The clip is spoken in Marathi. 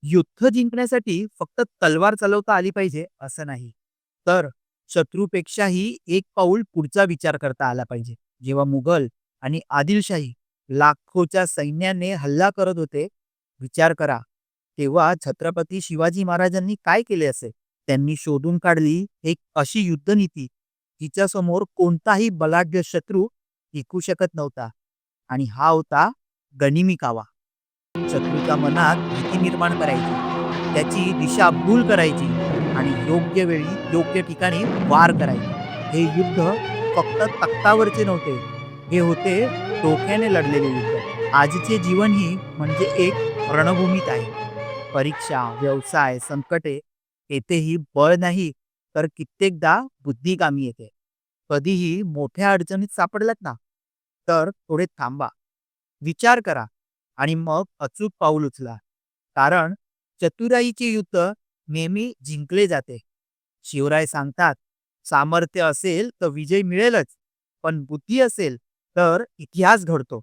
युद्ध जिंकण्यासाठी फक्त तलवार चालवता आली पाहिजे असं नाही. तर शत्रूपेक्षाही एक पाऊल पुढचा विचार करता आला पाहिजे. जेव्हा मुघल आणि आदिलशाही लाखोच्या सैन्याने हल्ला करत होते, विचार करा, तेव्हा छत्रपती शिवाजी महाराजांनी काय केले असेल? त्यांनी शोधून काढली एक अशी युद्धनीती, जिच्यासमोर कोणताही बलाढ्य शत्रू टिकू शकत नव्हता. आणि हा होता गनिमी कावा. शत्रूच्या मनात भीती निर्माण करायची, त्याची दिशाभूल करायची आणि योग्य वेळी योग्य ठिकाणी वार करायचे. हे युद्ध फक्त तख्तावरचे नव्हते, हे होते डोक्याने लढलेले युद्ध. आजचे जीवनही म्हणजे एक रणभूमीत आहे. परीक्षा, व्यवसाय, संकटे येथेही बळ नाही, तर कित्येकदा बुद्धी कामी येते. कधीही मोठ्या अडचणीत सापडलात ना, तर थोडे थांबा, विचार करा आणि मग अचूक पाऊल उचला. कारण चतुराईचे युद्ध नेहमी जिंकले जाते. शिवराय सांगतात, सामर्थ्य असेल तर विजय मिळेलच, पण बुद्धी असेल तर इतिहास घडतो.